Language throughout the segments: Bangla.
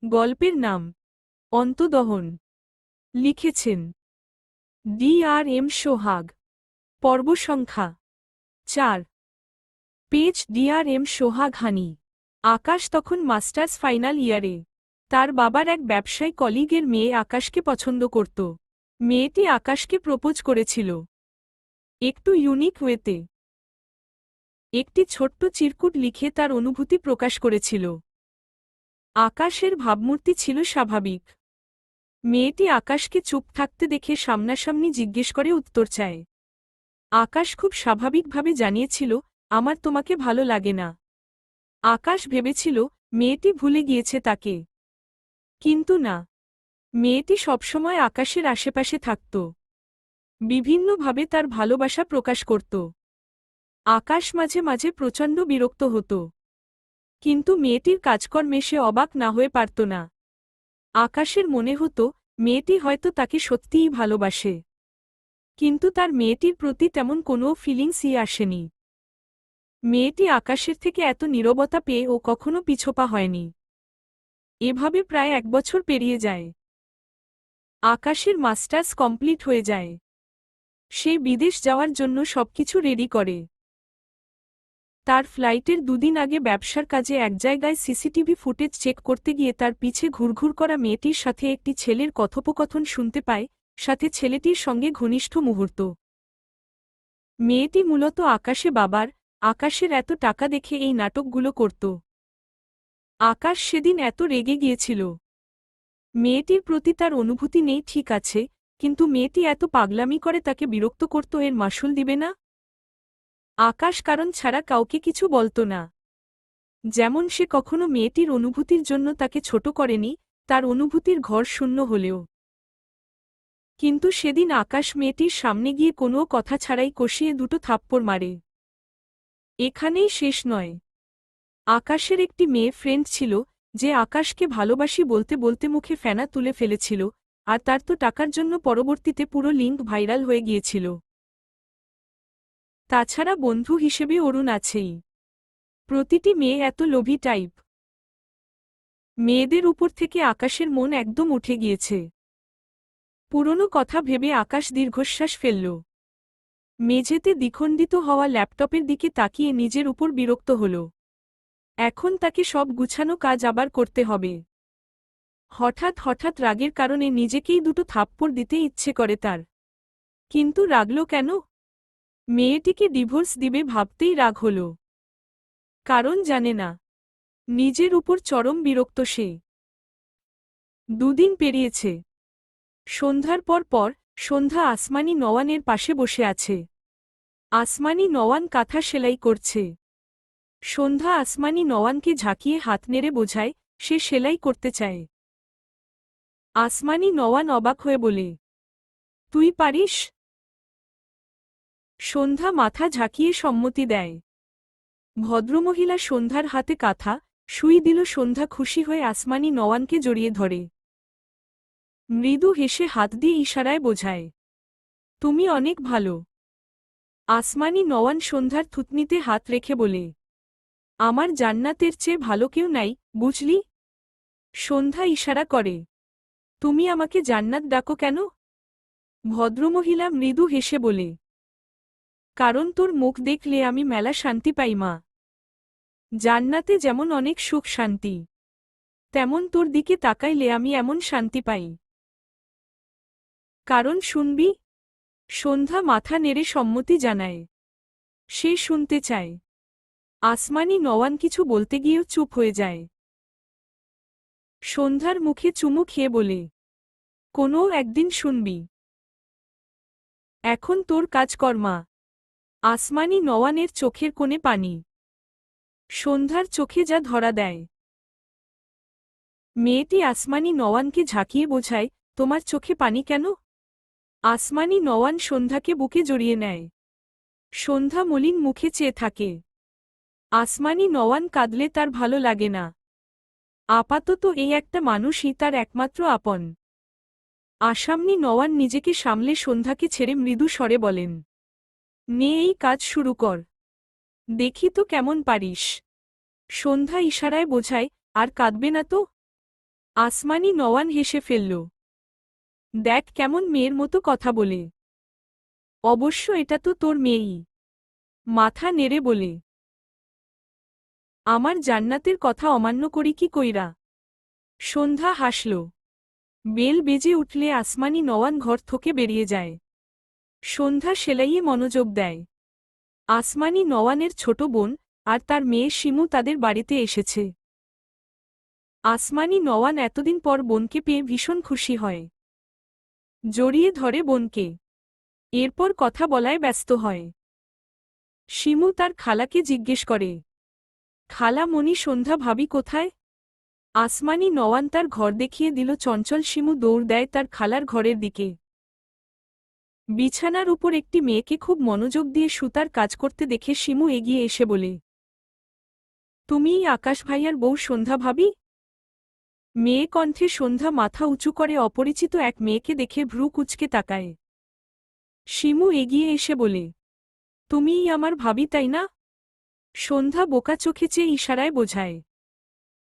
গল্পের নাম অন্তদহন। লিখেছেন D.R.M. সোহাগ। পর্ব সংখ্যা 4। Page D.R.M. সোহাগ হানি। আকাশ তখন মাস্টার্স ফাইনাল ইয়ারে। তার বাবার এক ব্যবসায়ী কলিগের মেয়ে আকাশকে পছন্দ করত। মেয়েটি আকাশকে প্রপোজ করেছিল একটু ইউনিক ওয়েতে। একটি ছোট্ট চিরকুট লিখে তার অনুভূতি প্রকাশ করেছিল। আকাশের ভাবমূর্তি ছিল স্বাভাবিক। মেয়েটি আকাশকে চুপ থাকতে দেখে সামনাসামনি জিজ্ঞেস করে উত্তর চায়। আকাশ খুব স্বাভাবিকভাবে জানিয়েছিল, আমার তোমাকে ভালো লাগে না। আকাশ ভেবেছিল মেয়েটি ভুলে গিয়েছে তাকে। কিন্তু না, মেয়েটি সবসময় আকাশের আশেপাশে থাকত, বিভিন্নভাবে তার ভালোবাসা প্রকাশ করত। আকাশ মাঝে মাঝে প্রচণ্ড বিরক্ত হতো, কিন্তু মেয়েটির কাজকর্মে সে অবাক না হয়ে পারত না। আকাশের মনে হতো মেয়েটি হয়তো তাকে সত্যিই ভালোবাসে, কিন্তু তার মেয়েটির প্রতি তেমন কোনো ফিলিংসই আসেনি। মেয়েটি আকাশের থেকে এত নীরবতা পেয়ে ও কখনো পিছোপা হয়নি। এভাবে প্রায় 1 বছর পেরিয়ে যায়। আকাশের মাস্টার্স কমপ্লিট হয়ে যায়। সে বিদেশ যাওয়ার জন্য সবকিছু রেডি করে। তার ফ্লাইটের 2 দিন আগে ব্যবসার কাজে এক জায়গায় সিসিটিভি ফুটেজ চেক করতে গিয়ে তার পিছে ঘুরঘুর করা মেয়েটির সাথে একটি ছেলের কথোপকথন শুনতে পায়, সাথে ছেলেটির সঙ্গে ঘনিষ্ঠ মুহূর্ত। মেয়েটি মূলত আকাশে বাবার, আকাশের এত টাকা দেখে এই নাটকগুলো করত। আকাশ সেদিন এত রেগে গিয়েছিল। মেয়েটির প্রতি তার অনুভূতি নেই ঠিক আছে, কিন্তু মেয়েটি এত পাগলামি করে তাকে বিরক্ত করত, এর মাসুল দিবে না? আকাশ কারণ ছাড়া কাউকে কিছু বলত না। যেমন সে কখনো মেয়েটির অনুভূতির জন্য তাকে ছোট করেনি, তার অনুভূতির ঘর শূন্য হলেও। কিন্তু সেদিন আকাশ মেয়েটির সামনে গিয়ে কোনো কথা ছাড়াই কষিয়ে 2টো থাপ্পড় মারে। এখানেই শেষ নয়। আকাশের একটি মেয়ে ফ্রেন্ড ছিল, যে আকাশকে ভালোবাসি বলতে বলতে মুখে ফেনা তুলে ফেলেছিল, আর তার তো টাকার জন্য পরবর্তীতে পুরো লিঙ্ক ভাইরাল হয়ে গিয়েছিল। তাছাড়া বন্ধু হিসেবে অরুণ আছেই। প্রতিটি মেয়ে এত লোভী টাইপ। মেয়েদের উপর থেকে আকাশের মন একদম উঠে গিয়েছে। পুরনো কথা ভেবে আকাশ দীর্ঘশ্বাস ফেলল। মেঝেতে দ্বিখণ্ডিত হওয়া ল্যাপটপের দিকে তাকিয়ে নিজের উপর বিরক্ত হল। এখন তাকে সব গুছানো কাজ আবার করতে হবে। হঠাৎ হঠাৎ রাগের কারণে নিজেকেই 2টো থাপ্পড় দিতে ইচ্ছে করে তার। কিন্তু রাগল কেন? মেয়েটিকে ডিভোর্স দিবে ভাবতেই রাগ হল। কারণ জানে না। নিজের উপর চরম বিরক্ত সে। 2 দিন পেরিয়েছে। সন্ধ্যার পর সন্ধ্যা আসমানি নওয়ানের পাশে বসে আছে। আসমানি নওয়ান কাঁথা সেলাই করছে। সন্ধ্যা আসমানি নওয়ানকে ঝাঁকিয়ে হাত নেড়ে বোঝায় সে সেলাই করতে চায়। আসমানি নওয়ান অবাক হয়ে বলে, তুই পারিস? সন্ধ্যা মাথা ঝাঁকিয়ে সম্মতি দেয়। ভদ্রমহিলা সন্ধ্যার হাতে কাঁথা সুই দিল। সন্ধ্যা খুশি হয়ে আসমানি নওয়ানকে জড়িয়ে ধরে। মৃদু হেসে হাত দিয়ে ইশারায় বোঝায়, তুমি অনেক ভালো। আসমানি নওয়ান সন্ধ্যার থুতনিতে হাত রেখে বলে, আমার জান্নাতের চেয়ে ভালো কেউ নাই, বুঝলি? সন্ধ্যা ইশারা করে, তুমি আমাকে জান্নাত ডাকো কেন? ভদ্রমহিলা মৃদু হেসে বলে, কারণ তোর মুখ দেখলে আমি মেলা শান্তি পাই মা। জান্নাতে যেমন অনেক সুখ শান্তি, তেমন তোর দিকে তাকাইলে আমি এমন শান্তি পাই। কারণ শুনবি? সন্ধ্যা মাথা নেড়ে সম্মতি জানায়। সে শুনতে চায়। আসমানি নওয়ান কিছু বলতে গিয়েও চুপ হয়ে যায়। সন্ধ্যার মুখে চুমু খেয়ে বলে, কোনো একদিন শুনবি। এখন তোর কাজ কর মা। আসমানি নওয়ানের চোখের কোণে পানি। সন্ধ্যার চোখে যা ধরা দেয়। মেয়েটি আসমানি নওয়ানকে ঝাঁকিয়ে বোঝায়, তোমার চোখে পানি কেন? আসমানি নওয়ান সন্ধ্যাকে বুকে জড়িয়ে নেয়। সন্ধ্যা মলিন মুখে চেয়ে থাকে। আসমানি নওয়ান কাঁদলে তার ভালো লাগে না। আপাতত এই একটা মানুষই তার একমাত্র আপন। আসামনি নওয়ান নিজেকে সামলে সন্ধ্যাকে ছেড়ে মৃদু স্বরে বলেন, নে এই কাজ শুরু কর। দেখি তো কেমন পারিস। সন্ধ্যা ইশারায় বোঝায়, আর কাঁদবে না তো? আসমানি নওয়ান হেসে ফেলল। দেখ কেমন মেয়ের মতো কথা বলে। অবশ্য এটা তো তোর মেয়েই। মাথা নেড়ে বলে। আমার জান্নাতের কথা অমান্য করি কি কইরা? সন্ধ্যা হাসল। বেল বেজে উঠলে আসমানি নওয়ান ঘর থেকে বেরিয়ে যায়। সন্ধ্যা সেলাইয়ে মনোযোগ দেয়। আসমানি নওয়ানের ছোট বোন আর তার মেয়ে শিমু তাদের বাড়িতে এসেছে। আসমানি নওয়ান এতদিন পর বোনকে পেয়ে ভীষণ খুশি হয়। জড়িয়ে ধরে বোনকে। এরপর কথা বলায় ব্যস্ত হয়। শিমু তার খালাকে জিজ্ঞেস করে, খালা মনি সন্ধ্যা ভাবি কোথায়? আসমানি নওয়ান তার ঘর দেখিয়ে দিল। চঞ্চল শিমু দৌড় দেয় তার খালার ঘরের দিকে। বিছানার উপর একটি মেয়েকে খুব মনোযোগ দিয়ে সুতার কাজ করতে দেখে শিমু এগিয়ে এসে বলে, তুমিই আকাশ ভাইয়ার বউ সন্ধ্যা ভাবি? মেয়ে কণ্ঠে সন্ধ্যা মাথা উঁচু করে অপরিচিত এক মেয়েকে দেখে ভ্রু কুঁচকে তাকায়। শিমু এগিয়ে এসে বলে, তুমিই আমার ভাবি তাই না? সন্ধ্যা বোকা চোখে চেয়ে ইশারায় বোঝায়,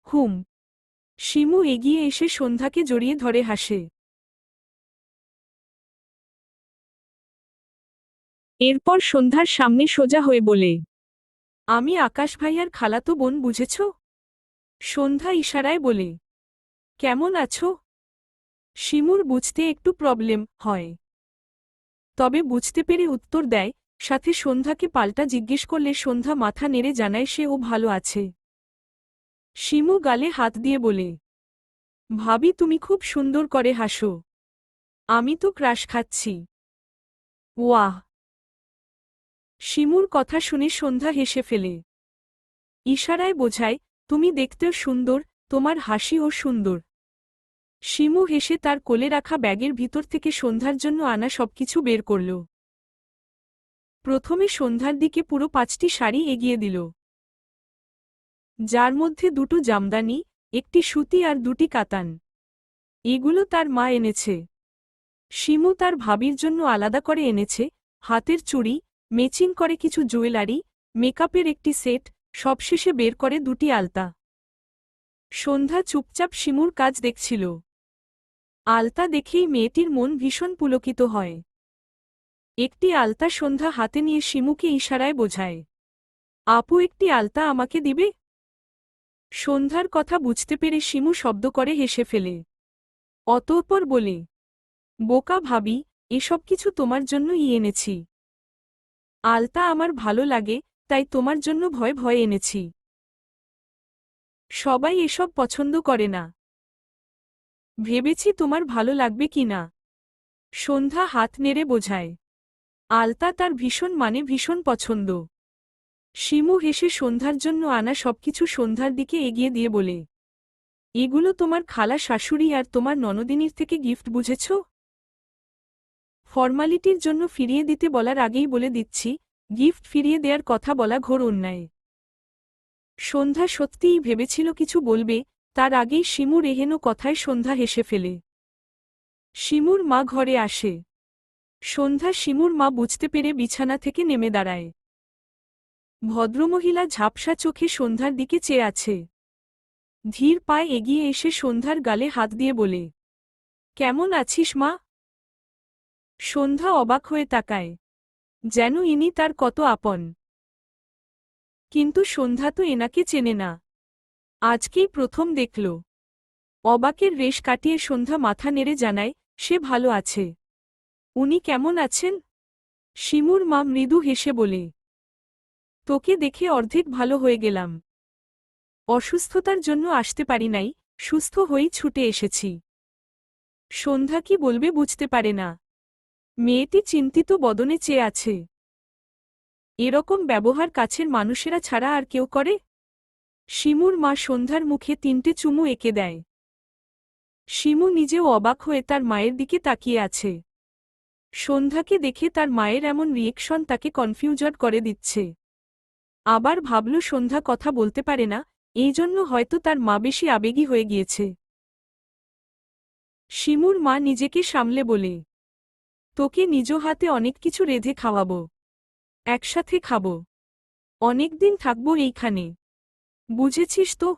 হুম। শিমু এগিয়ে এসে সন্ধ্যাকে জড়িয়ে ধরে হাসে। এরপর সন্ধ্যার সামনে সোজা হয়ে বলে, আমি আকাশ ভাইয়ার খালাতো বোন বুঝেছ? সন্ধ্যা ইশারায় বলে, কেমন আছো? শিমুর বুঝতে একটু প্রবলেম হয়, তবে বুঝতে পেরে উত্তর দেয়। সাথে সন্ধ্যাকে পাল্টা জিজ্ঞেস করলে সন্ধ্যা মাথা নেড়ে জানায় সে ও ভালো আছে। শিমু গালে হাত দিয়ে বলে, ভাবি তুমি খুব সুন্দর করে হাসো। আমি তো ক্রাশ খাচ্ছি। ওয়াহ! শিমুর কথা শুনে সন্ধ্যা হেসে ফেলে। ইশারায় বোঝায়, তুমি দেখতেও সুন্দর, তোমার হাসিও সুন্দর। শিমু হেসে তার কোলে রাখা ব্যাগের ভিতর থেকে সন্ধ্যার জন্য আনা সবকিছু বের করল। প্রথমে সন্ধ্যার দিকে পুরো 5টি শাড়ি এগিয়ে দিল, যার মধ্যে 2টো জামদানি, একটি সুতি আর 2টি কাতান। এগুলো তার মা এনেছে। শিমু তার ভাবির জন্য আলাদা করে এনেছে হাতের চুড়ি, ম্যাচিং করে কিছু জুয়েলারি, মেকআপের একটি সেট, সবশেষে বের করে 2টি আলতা। সন্ধ্যা চুপচাপ শিমুর কাজ দেখছিল। আলতা দেখেই মেয়েটির মন ভীষণ পুলকিত হয়। একটি আলতা সন্ধ্যা হাতে নিয়ে শিমুকে ইশারায় বোঝায়, আপু একটি আলতা আমাকে দিবে? সন্ধ্যার কথা বুঝতে পেরে শিমু শব্দ করে হেসে ফেলে। অতঃপর বলে, বোকা ভাবি, এসব কিছু তোমার জন্যই এনেছি। আলতা আমার ভালো লাগে, তাই তোমার জন্য ভয়ে ভয়ে এনেছি। সবাই এসব পছন্দ করে না। ভেবেছি তোমার ভালো লাগবে কি না। সন্ধ্যা হাত নেড়ে বোঝায়, আলতা তার ভীষণ পছন্দ। শিমু হেসে সন্ধ্যার জন্য আনা সবকিছু সন্ধ্যার দিকে এগিয়ে দিয়ে বলে, এগুলো তোমার খালা শাশুড়ি আর তোমার ননদিনীর থেকে গিফট বুঝেছ? ফর্মালিটির জন্য ফিরিয়ে দিতে বলার আগেই বলে দিচ্ছি, গিফট ফিরিয়ে দেওয়ার কথা বলা ঘোর অন্যায়। সন্ধ্যা সত্যিই ভেবেছিল কিছু বলবে, তার আগেই শিমুর এহেন কথায় সন্ধ্যা হেসে ফেলে। শিমুর মা ঘরে আসে। সন্ধ্যা শিমুর মা বুঝতে পেরে বিছানা থেকে নেমে দাঁড়ায়। ভদ্রমহিলা ঝাপসা চোখে সন্ধ্যার দিকে চেয়ে আছে। ধীর পায়ে এগিয়ে এসে সন্ধ্যার গালে হাত দিয়ে বলে, কেমন আছিস মা? সন্ধ্যা অবাক হয়ে তাকায়, যেন ইনি তার কত আপন। কিন্তু সন্ধ্যা তো এনাকে চেনে না, আজকেই প্রথম দেখল। অবাকের রেশ কাটিয়ে সন্ধ্যা মাথা নেড়ে জানায়, সে ভালো আছে। উনি কেমন আছেন? শিমুর মা মৃদু হেসে বলে, তোকে দেখে অর্ধেক ভালো হয়ে গেলাম। অসুস্থতার জন্য আসতে পারি নাই, সুস্থ হয়েই ছুটে এসেছি। সন্ধ্যা কি বলবে বুঝতে পারে না। মেয়েটি চিন্তিত বদনে চেয়ে আছে। এরকম ব্যবহার কাছের মানুষেরা ছাড়া আর কেউ করে? শিমুর মা সন্ধ্যার মুখে 3টে চুমু এঁকে দেয়। শিমু নিজেও অবাক হয়ে তার মায়ের দিকে তাকিয়ে আছে। সন্ধ্যাকে দেখে তার মায়ের এমন রিয়েকশন তাকে কনফিউজড করে দিচ্ছে। আবার ভাবল সন্ধ্যা কথা বলতে পারে না, এই জন্য হয়তো তার মা বেশি আবেগী হয়ে গিয়েছে। শিমুর মা নিজেকে সামলে বলে, তোকে নিজ হাতে অনেক কিছু রেঁধে খাওয়াবো। একসাথে খাবো। অনেকদিন থাকবো এইখানে। বুঝেছিস তো?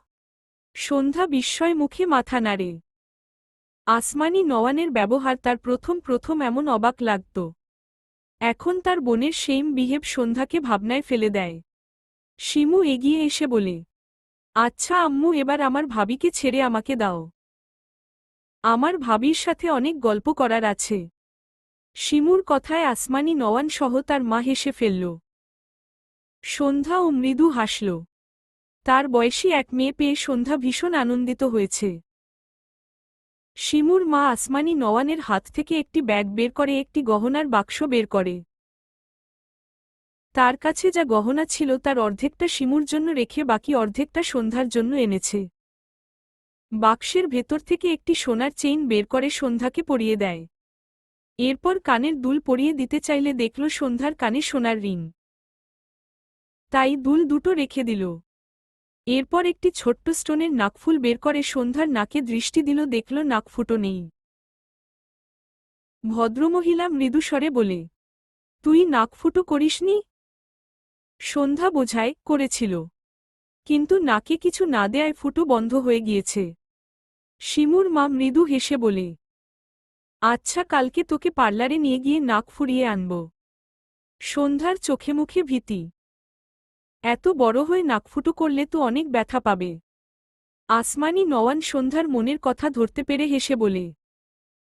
সন্ধ্যা বিস্ময় মুখে মাথা নাড়ে। আসমানি নওয়ানের ব্যবহার তার প্রথম এমন অবাক লাগত। এখন তার বোনের সেইম বিহেভ সন্ধ্যাকে ভাবনায় ফেলে দেয়। শিমু এগিয়ে এসে বলে, আচ্ছা আম্মু, এবার আমার ভাবিকে ছেড়ে আমাকে দাও। আমার ভাবির সাথে অনেক গল্প করার আছে। শিমুর কথায় আসমানি নওয়ান সহ তার মা হেসে ফেলল। সন্ধ্যা ও মৃদু হাসল। তার বয়সী এক মেয়ে পেয়ে সন্ধ্যা ভীষণ আনন্দিত হয়েছে। শিমুর মা আসমানি নওয়ানের হাত থেকে একটি ব্যাগ বের করে একটি গহনার বাক্স বের করে। তার কাছে যা গহনা ছিল তার অর্ধেকটা শিমুর জন্য রেখে বাকি অর্ধেকটা সন্ধ্যার জন্য এনেছে। বাক্সের ভেতর থেকে একটি সোনার চেইন বের করে সন্ধ্যাকে পরিয়ে দেয়। এরপর কানের দুল পরিয়ে দিতে চাইলে দেখল সন্ধ্যার কানে সোনার রিং। তাই দুল দুটো রেখে দিল। এরপর একটি ছোট্ট স্টোনের নাকফুল বের করে সন্ধ্যার নাকে দৃষ্টি দিল, দেখল নাকফুটো নেই। ভদ্রমহিলা মৃদুস্বরে বলে, তুই নাকফুটো করিসনি? সন্ধ্যা বোঝায়, করেছিল, কিন্তু নাকে কিছু না দেয়ায় ফুটো বন্ধ হয়ে গিয়েছে। শিমুর মা মৃদু হেসে বলে, আচ্ছা, কালকে তোকে পার্লারে নিয়ে গিয়ে নাক ফুরিয়ে আনব। সন্ধ্যার চোখে মুখে ভীতি। এত বড় হয়ে নাকফুটো করলে তো অনেক ব্যথা পাবে। আসমানি নওয়ান সন্ধ্যার মনের কথা ধরতে পেরে হেসে বলে,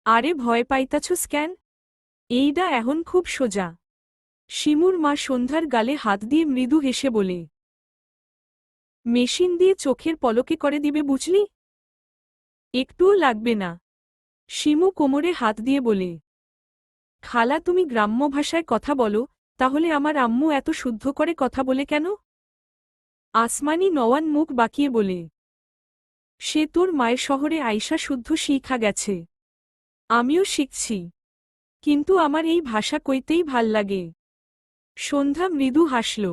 আরে ভয় পাইতাছস কেন? এইডা এখন খুব সোজা। শিমুর মা সন্ধ্যার গালে হাত দিয়ে মৃদু হেসে বলে, মেশিন দিয়ে চোখের পলকে করে দিবে বুঝলি? একটুও লাগবে না। শিমু কোমরে হাত দিয়ে বলে, খালা তুমি গ্রাম্য ভাষায় কথা বলো, তাহলে আমার আম্মু এত শুদ্ধ করে কথা বলে কেন? আসমানি নওয়ান মুখ বাঁকিয়ে বলে, সে তোর মায়ের শহরে আইসা শুদ্ধ শিখা গেছে। আমিও শিখছি, কিন্তু আমার এই ভাষা কইতেই ভাল লাগে। সন্ধ্যা মৃদু হাসল।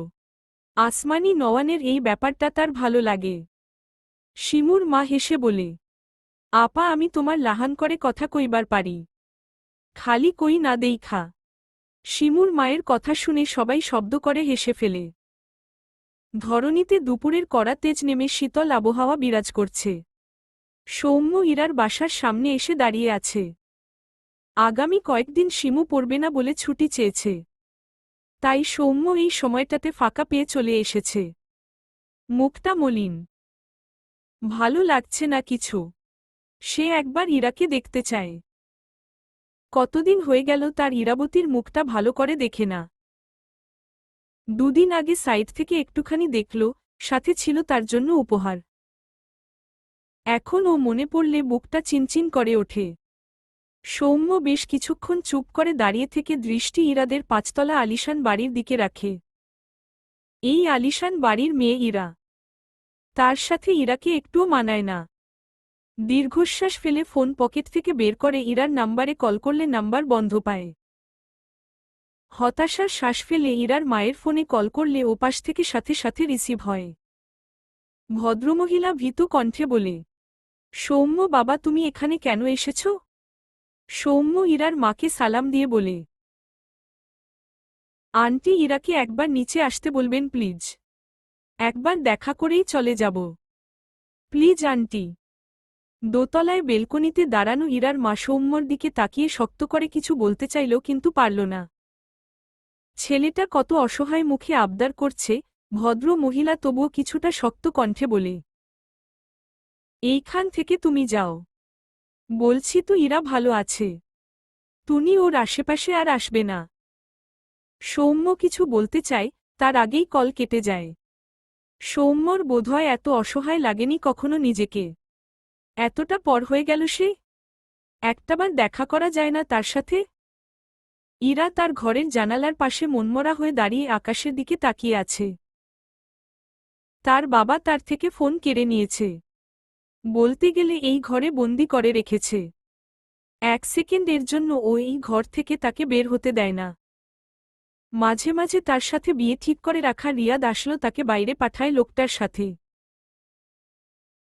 আসমানি নওয়ানের এই ব্যাপারটা তার ভালো লাগে। শিমুর মা হেসে বলে, আপা, আমি তোমার লাহান করে কথা কইবার পারি, খালি কই না দেইখা। শিমুর মায়ের কথা শুনে সবাই শব্দ করে হেসে ফেলে। ধরণীতে দুপুরের কড়া তেজ নেমে শীতল আবহাওয়া বিরাজ করছে। সৌম্য ইরার বাসার সামনে এসে দাঁড়িয়ে আছে। আগামী কয়েকদিন শিমু পড়বে না বলে ছুটি চেয়েছে। তাই সৌম্য এই সময়টাতে ফাঁকা পেয়ে চলে এসেছে। মুখটা মলিন, ভালো লাগছে না কিছু। সে একবার ইরাকে দেখতে চায়। কতদিন হয়ে গেল তার ইরাবতীর মুখটা ভালো করে দেখে না। দুদিন আগে সাইট থেকে একটুখানি দেখল, সাথে ছিল তার জন্য উপহার। এখন ও মনে পড়লে বুকটা চিনচিন করে ওঠে। সৌম্য বেশ কিছুক্ষণ চুপ করে দাঁড়িয়ে থেকে দৃষ্টি ইরাদের পাঁচতলা আলিশান বাড়ির দিকে রাখে। এই আলিশান বাড়ির মেয়ে ইরা। তার সাথে ইরাকে একটুও মানায় না। দীর্ঘশ্বাস ফেলে ফোন পকেট থেকে বের করে ইরার নাম্বারে কল করলে নাম্বার বন্ধ পায়। হতাশার শ্বাস ফেলে ইরার মায়ের ফোনে কল করলে ওপাশ থেকে সাথে সাথে রিসিভ হয়। ভদ্রমহিলা ভীত কণ্ঠে বলে, সৌম্য বাবা, তুমি এখানে কেন এসেছ? সৌম্য ইরার মাকে সালাম দিয়ে বলে, আন্টি, ইরাকে একবার নিচে আসতে বলবেন প্লিজ। একবার দেখা করেই চলে যাব। Please aunty. দোতলায় বেলকনিতে দাঁড়ানো ইরার মা সৌম্যর দিকে তাকিয়ে শক্ত করে কিছু বলতে চাইল, কিন্তু পারল না। ছেলেটা কত অসহায় মুখে আবদার করছে। ভদ্র মহিলা তবুও কিছুটা শক্ত কণ্ঠে বলে, এইখান থেকে তুমি যাও। বলছি তো ইরা ভালো আছে। টুনি ওর আশেপাশে আর আসবে না। সৌম্য কিছু বলতে চায়, তার আগেই কল কেটে যায়। সৌম্যর বোধহয় এত অসহায় লাগেনি কখনো নিজেকে। এতটা পর হয়ে গেল সে। একটাবার দেখা করা যায় না তার সাথে? ইরা তার ঘরের জানালার পাশে মনমরা হয়ে দাঁড়িয়ে আকাশের দিকে তাকিয়ে আছে। তার বাবা তার থেকে ফোন কেড়ে নিয়েছে। বলতে গেলে এই ঘরে বন্দি করে রেখেছে। এক সেকেন্ডের জন্য ও এই ঘর থেকে তাকে বের হতে দেয় না। মাঝে মাঝে তার সাথে বিয়ে ঠিক করে রাখা রিয়াদ আসলো তাকে বাইরে পাঠায় লোকটার সাথে।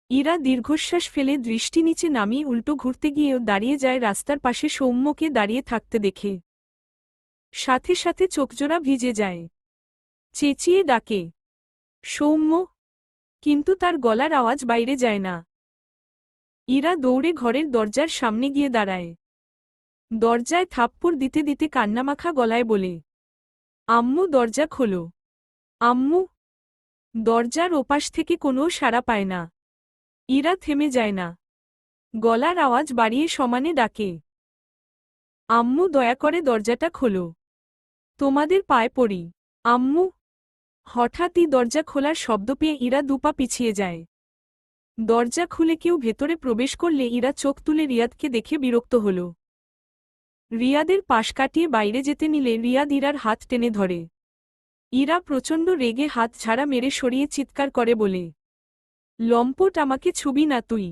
ইরা দীর্ঘশ্বাস ফেলে দৃষ্টি নিচে নামিয়ে উল্টো ঘুরতে গিয়েও দাঁড়িয়ে যায় রাস্তার পাশে সৌম্যকে দাঁড়িয়ে থাকতে দেখে। সাথে সাথে চোখজোড়া ভিজে যায়। চেঁচিয়ে ডাকে, সৌম্য। কিন্তু তার গলার আওয়াজ বাইরে যায় না। ইরা দৌড়ে ঘরের দরজার সামনে গিয়ে দাঁড়ায়। দরজায় থাপ্পড় দিতে দিতে কান্নামাখা গলায় বলে, আম্মু দরজা খোলো। আম্মু। দরজার ওপাশ থেকে কোনো সাড়া পায় না। ইরা থেমে যায় না। গলার আওয়াজ বাড়িয়ে সমানে ডাকে, আম্মু দয়া করে দরজাটা খোলো। তোমাদের পায়ে পড়ি। আম্মু। হঠাৎই দরজা খোলার শব্দ পেয়ে ইরা দুপা পিছিয়ে যায়। দরজা খুলে কেউ ভেতরে প্রবেশ করলে ইরা চোখ তুলে রিয়াদকে দেখে বিরক্ত হল। রিয়াদের পাশ কাটিয়ে বাইরে যেতে নিলে রিয়াদ ইরার হাত টেনে ধরে। ইরা প্রচণ্ড রেগে হাত ঝাড়া মেরে সরিয়ে চিৎকার করে বলে, লম্পট আমাকে ছুবি না তুই।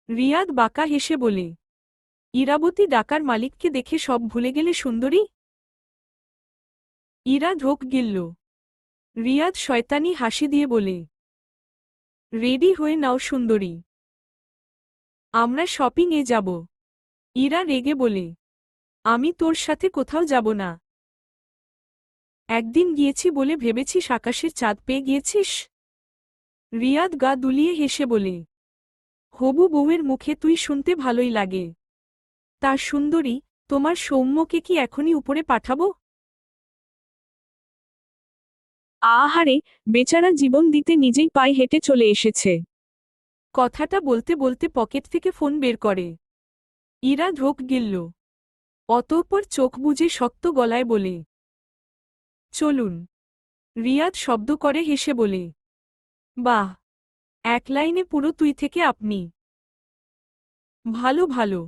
রিয়াদ বাঁকা হেসে বলে, ইরাবতী ডাকার মালিককে দেখে সব ভুলে গেলে সুন্দরী। ইরা ঢোক গিলল। রিয়াদ শয়তানি হাসি দিয়ে বলে, রেডি হয়ে নাও সুন্দরী, আমরা শপিংয়ে যাব। ইরা রেগে বলে, আমি তোর সাথে কোথাও যাব না। একদিন গিয়েছি বলে ভেবেছিস আকাশের চাঁদ পেয়ে গিয়েছিস? রিয়াদ গা দুলিয়ে হেসে বলে, হবু বউয়ের মুখে তুই শুনতে ভালোই লাগে। তা সুন্দরী, তোমার সৌম্যকে কি এখনই উপরে পাঠাবো? আহারে, বেচারা জীবন দিতে নিজেই পায়ে হেঁটে চলে এসেছে। কথাটা বলতে বলতে পকেট থেকে ফোন বের করে। ইরা ঢোক গিলল। অতঃপর চোখ বুজে শক্ত গলায় বলে, চলুন। রিয়াদ শব্দ করে হেসে বলে, বাহ, এক লাইনে পুরো তুই থেকে আপনি। ভালো ভালো।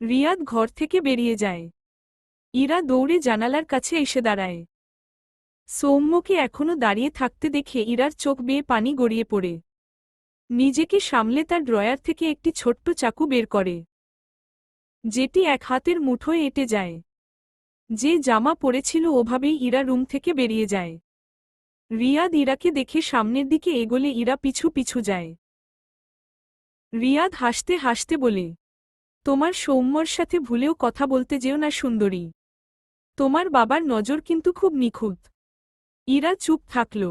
রিয়াদ ঘর থেকে বেরিয়ে যায়। ইরা দৌড়ে জানালার কাছে এসে দাঁড়ায়। সৌম্যকে এখনো দাঁড়িয়ে থাকতে দেখে ইরার চোখ বেয়ে পানি গড়িয়ে পড়ে। নিজেকে সামলে তার ড্রয়ার থেকে একটি ছোট্ট চাকু বের করে, যেটি এক হাতের মুঠোয় এঁটে যায়। যে জামা পরেছিল ওভাবেই ইরা রুম থেকে বেরিয়ে যায়। রিয়াদ ইরাকে দেখে সামনের দিকে এগোলে ইরা পিছু পিছু যায়। রিয়াদ হাসতে হাসতে বলে, তোমার সৌম্যর সাথে ভুলেও কথা বলতে যেও না সুন্দরী। তোমার বাবার নজর কিন্তু খুব নিখুঁত। ইরা চুপ থাকল।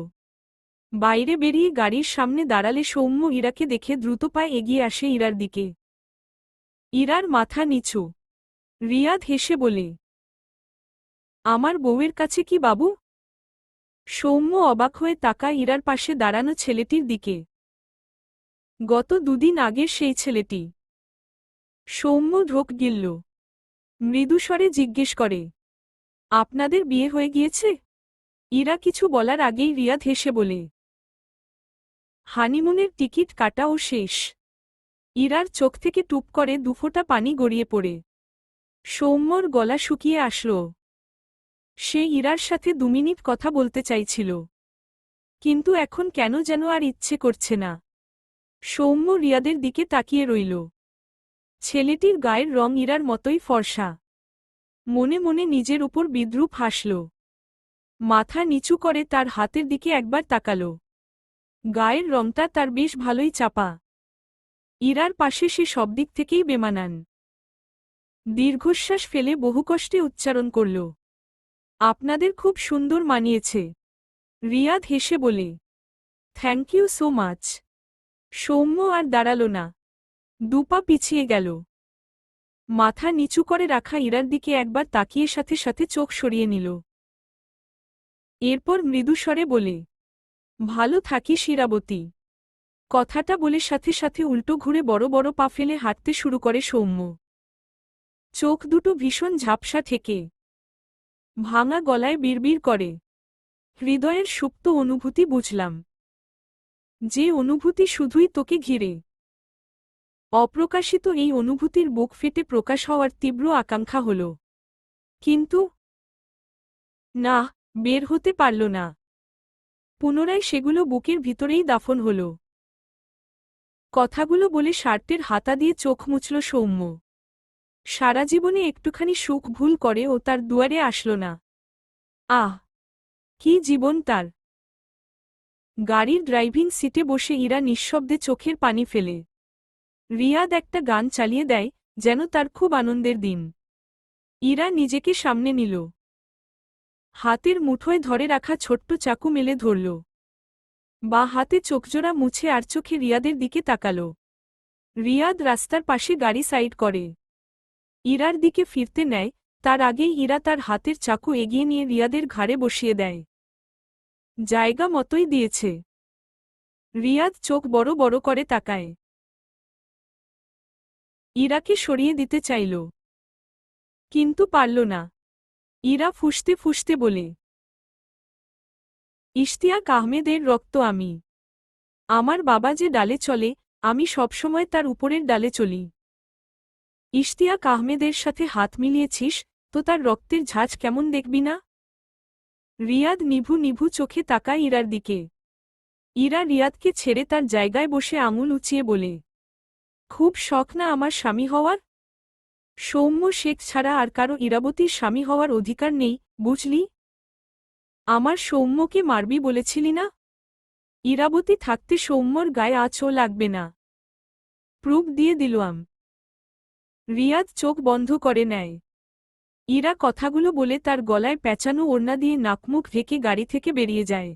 বাইরে বেরিয়ে গাড়ির সামনে দাঁড়ালে সৌম্য ইরাকে দেখে দ্রুত পায়ে এগিয়ে আসে ইরার দিকে। ইরার মাথা নিচু। রিয়াদ হেসে বলে, আমার বউয়ের কাছে কি বাবু? সৌম্য অবাক হয়ে তাকায় ইরার পাশে দাঁড়ানো ছেলেটির দিকে। গত দুদিন আগের সেই ছেলেটি। সৌম্য ঢোক গিলল। মৃদুস্বরে জিজ্ঞেস করে, আপনাদের বিয়ে হয়ে গিয়েছে? ইরা কিছু বলার আগেই রিয়াদ হেসে বলে, হানিমুনের টিকিট কাটাও শেষ। ইরার চোখ থেকে টুপ করে দুফোঁটা পানি গড়িয়ে পড়ে। সৌম্যর গলা শুকিয়ে আসল। সে ইরার সাথে 2 মিনিট কথা বলতে চাইছিল, কিন্তু এখন কেন যেন আর ইচ্ছে করছে না। সৌম্য রিয়াদের দিকে তাকিয়ে রইল। ছেলেটির গায়ের রং ইরার মতোই ফর্সা। মনে মনে নিজের উপর বিদ্রূপ হাসল। মাথা নিচু করে তার হাতের দিকে একবার তাকাল। গায়ের রংটা তার বেশ ভালোই চাপা। ইরার পাশে সে সব দিক থেকেই বেমানান। দীর্ঘশ্বাস ফেলে বহু কষ্টে উচ্চারণ করল, আপনাদের খুব সুন্দর মানিয়েছে। রিয়াদ হেসে বলে, thank you so much. Soumya আর দাঁড়াল না, দুপা পিছিয়ে গেল। মাথা নিচু করে রাখা ইরার দিকে একবার তাকিয়ে সাথে সাথে চোখ সরিয়ে নিল। এরপর মৃদুস্বরে বলে, ভালো থাকিস ইরাবতী। কথাটা বলে সাথে সাথে উল্টো ঘুরে বড় বড় পা ফেলে হাঁটতে শুরু করে সৌম্য। চোখ দুটো ভীষণ ঝাপসা ঠেকে। ভাঙা গলায় বিড়বিড় করে, হৃদয়ের সুপ্ত অনুভূতি বুঝলাম। যে অনুভূতি শুধুই তোকে ঘিরে। অপ্রকাশিত এই অনুভূতির বুক ফেটে প্রকাশ হওয়ার তীব্র আকাঙ্ক্ষা হল, কিন্তু না, বের হতে পারল না। পুনরায় সেগুলো বুকের ভিতরেই দাফন হল। কথাগুলো বলে শার্টের হাতা দিয়ে চোখ মুছল সৌম্য। সারা জীবনে একটুখানি সুখ ভুল করে ও তার দুয়ারে আসল না। আহ, কি জীবন তার! গাড়ির ড্রাইভিং সিটে বসে ইরা নিঃশব্দে চোখের পানি ফেলে। রিয়াদ একটা গান চালিয়ে দেয়, যেন তার খুব আনন্দের দিন। ইরা নিজেকে সামনে নিল। হাতের মুঠোয় ধরে রাখা ছোট্ট চাকু মেলে ধরল। বা হাতে চোখজোড়া মুছে আর চোখে রিয়াদের দিকে তাকাল। রিয়াদ রাস্তার পাশে গাড়ি সাইড করে ইরার দিকে ফিরতে নেয়, তার আগেই ইরা তার হাতের চাকু এগিয়ে নিয়ে রিয়াদের ঘাড়ে বসিয়ে দেয়। জায়গা মতোই দিয়েছে। রিয়াদ চোখ বড় বড় করে তাকায়। ইরাকে সরিয়ে দিতে চাইল, কিন্তু পারল না। ইরা ফুঁসতে ফুঁসতে বলে, ইশতিয়াক আহমেদের রক্ত আমি। আমার বাবা যে ডালে চলে, আমি সবসময় তার উপরের ডালে চলি। ইশতিয়াক আহমেদের সাথে হাত মিলিয়েছিস তো তার রক্তের ঝাঁজ কেমন দেখবি না? রিয়াদ নিভু নিভু চোখে তাকায় ইরার দিকে। ইরা রিয়াদকে ছেড়ে তার জায়গায় বসে আঙুল উঁচিয়ে বলে, খুব শখ না আমার স্বামী হওয়ার? সৌম্য শেখ ছাড়া আর কারো ইরাবতীর স্বামী হওয়ার অধিকার নেই, বুঝলি? আমার সৌম্যকে মারবি বলেছিলি না? ইরাবতী থাকতে সৌম্যর গায়ে আঁচও লাগবে না। প্রুফ দিয়ে দিলাম। রিয়াদ চোখ বন্ধ করে নেয়। ইরা কথাগুলো বলে তার গলায় প্যাঁচানো ওড়না দিয়ে নাকমুখ ঢেকে গাড়ি থেকে বেরিয়ে যায়।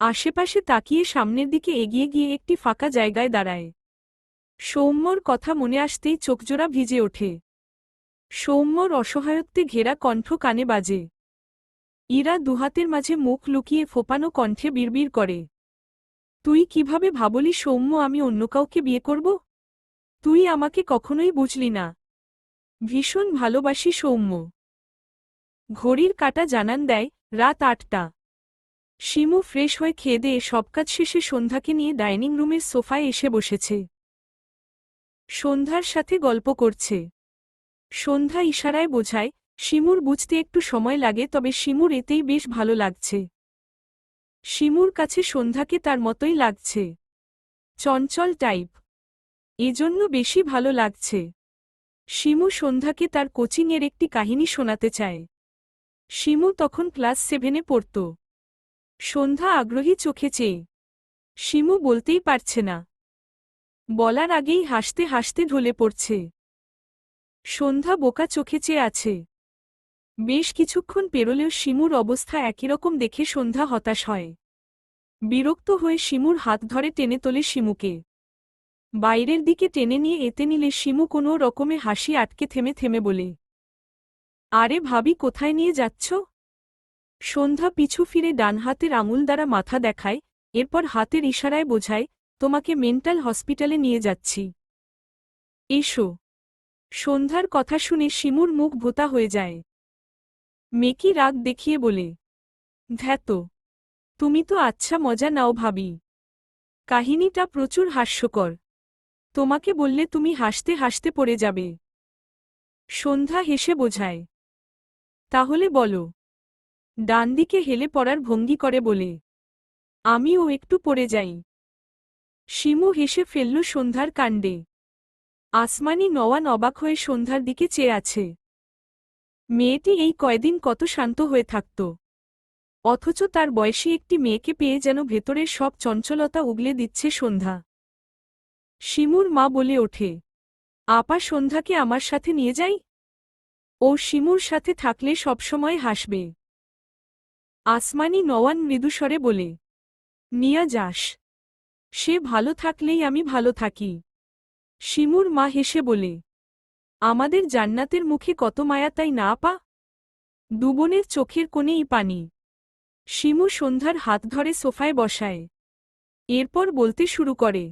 আশেপাশে তাকিয়ে সামনের দিকে এগিয়ে গিয়ে একটি ফাঁকা জায়গায় দাঁড়ায়। সৌম্যর কথা মনে আসতেই চোখজোড়া ভিজে ওঠে। সৌম্যর অসহায়ত্বে ঘেরা কণ্ঠ কানে বাজে। ইরা দুহাতের মাঝে মুখ লুকিয়ে ফোপানো কণ্ঠে বিড়বিড় করে, তুই কিভাবে ভাবলি সৌম্য আমি অন্য কাউকে বিয়ে করব? তুই আমাকে কখনোই বুঝলি না। ভীষণ ভালোবাসি সৌম্য। ঘড়ির কাঁটা জানান দেয় রাত ৮টা। শিমু ফ্রেশ হয়ে খেয়ে সব কাজ শেষে সন্ধ্যাকে নিয়ে ডাইনিং রুমের সোফায় এসে বসেছে। সন্ধ্যার সাথে গল্প করছে। সন্ধ্যা ইশারায় বোঝায় শিমুর বুঝতে একটু সময় লাগে, তবে শিমুর এতেই বেশ ভালো লাগছে। শিমুর কাছে সন্ধ্যাকে তার মতোই লাগছে, চঞ্চল টাইপ, এজন্য বেশি ভালো লাগছে। শিমু সন্ধ্যাকে তার কোচিংয়ের একটি কাহিনী শোনাতে চায়। শিমু তখন ক্লাস 7-এ পড়ত। সন্ধ্যা আগ্রহী চোখে চেয়ে। শিমু বলতেই পারছে না, বলার আগেই হাসতে হাসতে ঢলে পড়ছে। সন্ধ্যা বোকা চোখে চেয়ে আছে। বেশ কিছুক্ষণ পেরোলেও শিমুর অবস্থা একইরকম দেখে সন্ধ্যা হতাশ হয়। বিরক্ত হয়ে শিমুর হাত ধরে টেনে তোলে শিমুকে। বাইরের দিকে টেনে নিয়ে এতে নিলে শিমু কোনো রকমে হাসি আটকে থেমে থেমে বলে, আরে ভাবি কোথায় নিয়ে যাচ্ছ? সন্ধ্যা পিছু ফিরে ডান হাতের আঙুল দ্বারা মাথা দেখায়, এরপর হাতের ইশারায় বোঝায়, তোমাকে মেন্টাল হসপিটালে নিয়ে যাচ্ছি। এসো। সন্ধ্যার কথা শুনে শিমুর মুখ ভোঁতা হয়ে যায়। মেকি রাগ দেখিয়ে বলে, ধ্যাতো, তুমি তো আচ্ছা মজা নাও ভাবি। কাহিনীটা প্রচুর হাস্যকর। তোমাকে বললে তুমি হাসতে হাসতে পড়ে যাবে। সন্ধ্যা হেসে বোঝায়, তাহলে বলো। ডান দিকে হেলে পড়ার ভঙ্গি করে বলে, আমিও একটু পড়ে যাই। শিমু হেসে ফেলল সন্ধ্যার কাণ্ডে। আসমানি নওয়ান অবাক হয়ে সন্ধ্যার দিকে চেয়ে আছে। মেয়েটি এই কয়দিন কত শান্ত হয়ে থাকত, অথচ তার বয়সী একটি মেয়েকে পেয়ে যেন ভেতরের সব চঞ্চলতা উগলে দিচ্ছে সন্ধ্যা। শিমুর মা বলে ওঠে, আপা সন্ধ্যাকে আমার সাথে নিয়ে যাই? ও শিমুর সাথে থাকলে সবসময় হাসবে। আসমানি নওয়ান মৃদুস্বরে বলে, নিয়া যাস। সে ভালো থাকলেই আমি ভালো থাকি। শিমুর মা হেসে বলে, আমাদের জান্নাতের মুখে কত মায়া তাই না আপা? দুবোনের চোখের কোণেই পানি। শিমু সন্ধ্যার হাত ধরে সোফায় বসায়। এরপর বলতে শুরু করে,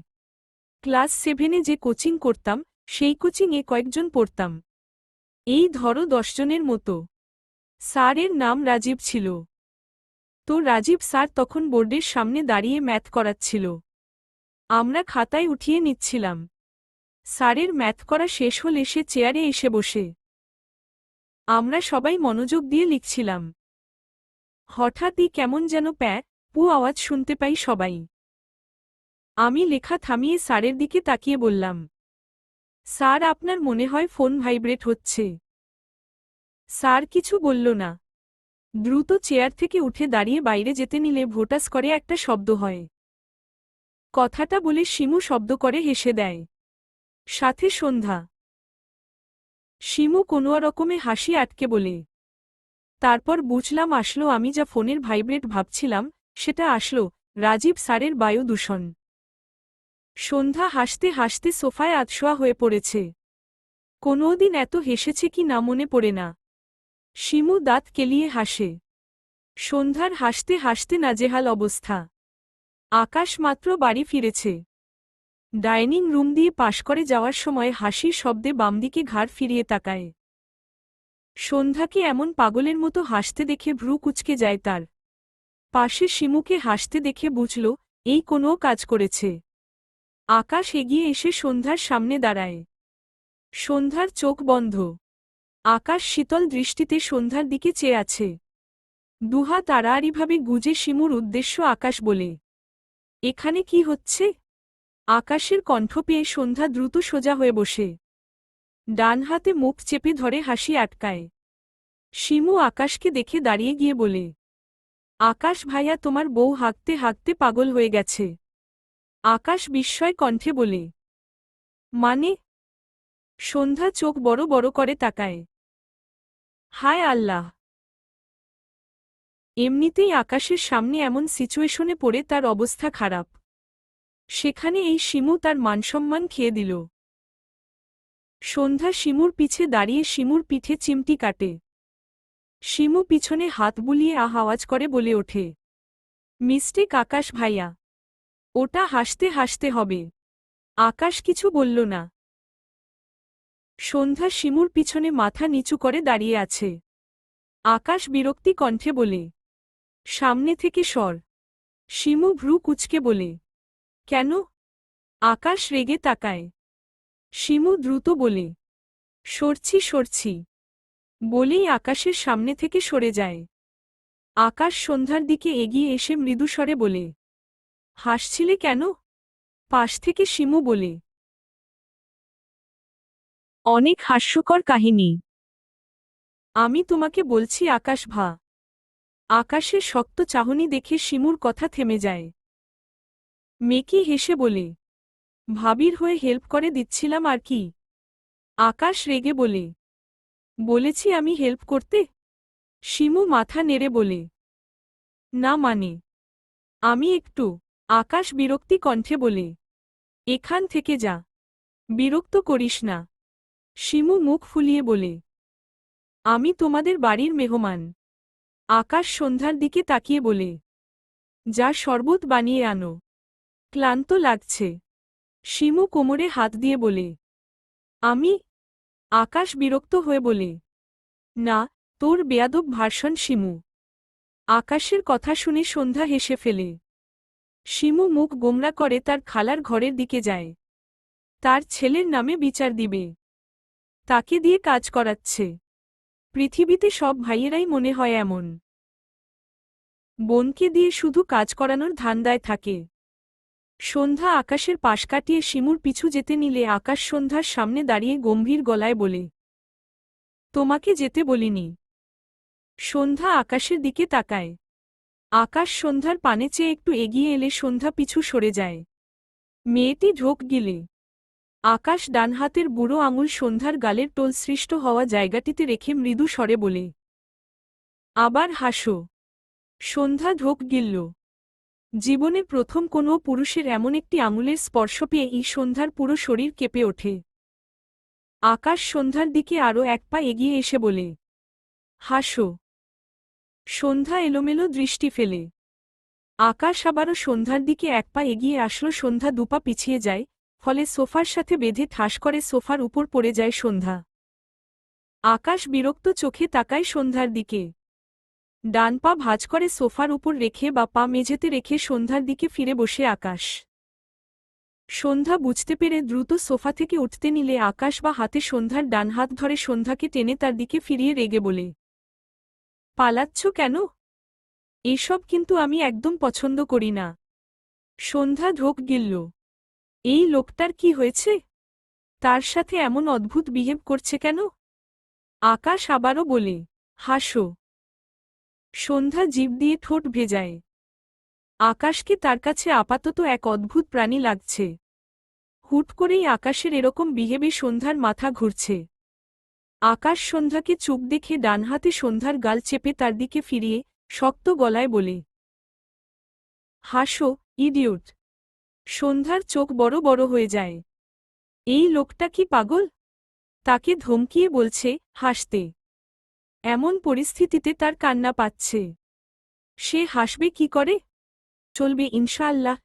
ক্লাস 7-এ যে কোচিং করতাম সেই কোচিংয়ে কয়েকজন পড়তাম। এই ধরো 10 জনের মতো। স্যারের নাম রাজীব ছিল। তো রাজীব স্যার তখন বোর্ডের সামনে দাঁড়িয়ে ম্যাথ করাচ্ছিল। আমরা খাতায় উঠিয়ে নিচ্ছিলাম। স্যারের ম্যাথ করা শেষ হলে সে চেয়ারে এসে বসে। আমরা সবাই মনোযোগ দিয়ে লিখছিলাম। হঠাৎই কেমন যেন প্যাঁ পু আওয়াজ শুনতে পাই সবাই। আমি লেখা থামিয়ে স্যারের দিকে তাকিয়ে বললাম, স্যার আপনার মনে হয় ফোন ভাইব্রেট হচ্ছে। স্যার কিছু বলল না। দ্রুত চেয়ার থেকে উঠে দাঁড়িয়ে বাইরে যেতে নিলে ভোটাস করে একটা শব্দ হয়। কথাটা বলে শিমু শব্দ করে হেসে দেয়। সাথে সন্ধ্যা। শিমু কোনোরকমে হাসি আটকে বলে, তারপর বুঝলাম আসলো আমি যা ফোনের ভাইব্রেট ভাবছিলাম সেটা আসলো, রাজীব স্যারের বায়ু দূষণ। সন্ধ্যা হাসতে হাসতে সোফায় আধশোয়া হয়ে পড়েছে। কোনোদিন এত হেসেছে কি না মনে পড়ে না। শিমু দাঁত কেলিয়ে হাসে। সন্ধ্যার হাসতে হাসতে নাজেহাল অবস্থা। আকাশ মাত্র বাড়ি ফিরেছে। ডাইনিং রুম দিয়ে পাশ করে যাওয়ার সময় হাসির শব্দে বামদিকে ঘাড় ফিরিয়ে তাকায়। সন্ধ্যাকে এমন পাগলের মতো হাসতে দেখে ভ্রু কুঁচকে যায় তার। পাশে শিমুকে হাসতে দেখে বুঝল এই কোনো কাজ করেছে। আকাশ এগিয়ে এসে সন্ধ্যার সামনে দাঁড়ায়। সন্ধ্যার চোখ বন্ধ। আকাশ শীতল দৃষ্টিতে সন্ধ্যার দিকে চেয়ে আছে। দুহাত আড়াআড়িভাবে গুজে শিমুর উদ্দেশ্য আকাশ বলে, এখানে কি হচ্ছে? আকাশের কণ্ঠ পেয়ে সন্ধ্যা দ্রুত সোজা হয়ে বসে। ডান হাতে মুখ চেপে ধরে হাসি আটকায়। শিমু আকাশকে দেখে দাঁড়িয়ে গিয়ে বলে, আকাশ ভাইয়া তোমার বউ হাঁকতে হাঁকতে পাগল হয়ে গেছে। আকাশ বিস্ময় কণ্ঠে বলে, মানে? সন্ধ্যা চোখ বড় বড় করে তাকায়। হায় আল্লাহ! এমনিতেই আকাশের সামনে এমন সিচুয়েশনে পড়ে তার অবস্থা খারাপ। সেখানে এই শিমু তার মানসম্মান খেয়ে দিল। সন্ধ্যা শিমুর পিছে দাঁড়িয়ে শিমুর পিঠে চিমটি কাটে। শিমু পিছনে হাত বুলিয়ে আওয়াজ করে বলে ওঠে, মিস্টেক আকাশ ভাইয়া। ওটা হাসতে হাসতে হবে। আকাশ কিছু বলল না। সন্ধ্যা শিমুর পিছনে মাথা নিচু করে দাঁড়িয়ে আছে। আকাশ বিরক্তি কণ্ঠে বলে, সামনে থেকে সর। শিমু ভ্রু কুঁচকে বলে, কেন? আকাশ রেগে তাকায়। শিমু দ্রুত বলে, সরছি সরছি বলেই আকাশের সামনে থেকে সরে যায়। আকাশ সন্ধ্যার দিকে এগিয়ে এসে মৃদুস্বরে বলে, হাসছিলে কেন? পাশ থেকে শিমু বলে, অনেক হাস্যকর কাহিনী। আমি তোমাকে বলছি আকাশ ভা। আকাশের শক্ত চাহনি দেখে শিমুর কথা থেমে যায়। মেকি হেসে বলে, ভাবির হয়ে হেল্প করে দিচ্ছিলাম আর কি। আকাশ রেগে বলে, বলেছি আমি হেল্প করতে? শিমু মাথা নেড়ে বলে, না মানে আমি একটু। আকাশ বিরক্তি কণ্ঠে বলে, এখান থেকে যা। বিরক্ত করিস না। শিমু মুখ ফুলিয়ে বলে, আমি তোমাদের বাড়ির মেহমান। আকাশ সন্ধ্যার দিকে তাকিয়ে বলে, যা শরবত বানিয়ে আনো। ক্লান্ত লাগছে। শিমু কোমরে হাত দিয়ে বলে, আমি? আকাশ বিরক্ত হয়ে বলে, না, তোর বেয়াদব ভার্সন শিমু। আকাশের কথা শুনে সন্ধ্যা হেসে ফেলে। শিমু মুখ গোমরা করে তার খালার ঘরের দিকে যায়। তার ছেলের নামে বিচার দিবে। তাকে দিয়ে কাজ করাচ্ছে। পৃথিবীতে সব ভাইয়েরাই মনে হয় এমন। বোনকে দিয়ে শুধু কাজ করানোর ধান্দায় থাকে। সন্ধ্যা আকাশের পাশ কাটিয়ে শিমুর পিছু যেতে নিলে আকাশ সন্ধ্যার সামনে দাঁড়িয়ে গম্ভীর গলায় বলে, তোমাকে যেতে বলিনি। সন্ধ্যা আকাশের দিকে তাকায়। আকাশ সন্ধ্যার পানে চেয়ে একটু এগিয়ে এলে সন্ধ্যা পিছু সরে যায়। মেয়েটি ঢোক গিলে। আকাশ ডান হাতের বুড়ো আঙুল সন্ধ্যার গালের টোল সৃষ্ট হওয়া জায়গাটিতে রেখে মৃদু স্বরে বলে, আবার হাসো। সন্ধ্যা ঢোক গিলল। জীবনে প্রথম কোনো পুরুষের এমন একটি আঙুলের স্পর্শ পেয়ে এই সন্ধ্যার পুরো শরীর কেঁপে ওঠে। আকাশ সন্ধ্যার দিকে আরও এক পা এগিয়ে এসে বলে, হাসো। সন্ধ্যা এলোমেলো দৃষ্টি ফেলে। আকাশ আবারও সন্ধ্যার দিকে এক পা এগিয়ে আসলো। সন্ধ্যা দুপা পিছিয়ে যায়, ফলে সোফার সাথে বেঁধে ঠাস করে সোফার উপর পড়ে যায় সন্ধ্যা। আকাশ বিরক্ত চোখে তাকায় সন্ধ্যার দিকে। ডান পা ভাঁজ করে সোফার উপর রেখে বা পা মেঝেতে রেখে সন্ধ্যার দিকে ফিরে বসে আকাশ। সন্ধ্যা বুঝতে পেরে দ্রুত সোফা থেকে উঠতে নিলে আকাশ বা হাতে সন্ধ্যার ডান হাত ধরে সন্ধ্যাকে টেনে তার দিকে ফিরিয়ে রেগে বলে, পালাচ্ছ কেন? এসব কিন্তু আমি একদম পছন্দ করি না। সন্ধ্যা ঢোক গিলল। এই লোকটার কি হয়েছে? তার সাথে এমন অদ্ভুত বিহেভ করছে কেন? আকাশ আবারও বলে, হাসো। সন্ধ্যা জিভ দিয়ে ঠোঁট ভেজায়। আকাশকে তার কাছে আপাতত এক অদ্ভুত প্রাণী লাগছে। হুট করেই আকাশের এরকম বিহেভে সন্ধ্যার মাথা ঘুরছে। আকাশ সন্ধ্যাকে চুপ দেখে ডান হাতে সন্ধ্যার গাল চেপে তার দিকে ফিরিয়ে শক্ত গলায় বলে, হাসো ইডিয়ট। সন্ধ্যার চোখ বড় বড় হয়ে যায়। এই লোকটা কি পাগল? তাকে ধমকিয়ে বলছে হাসতে। এমন পরিস্থিতিতে তার কান্না পাচ্ছে। সে হাসবে কি করে? চলবে ইনশাআল্লাহ।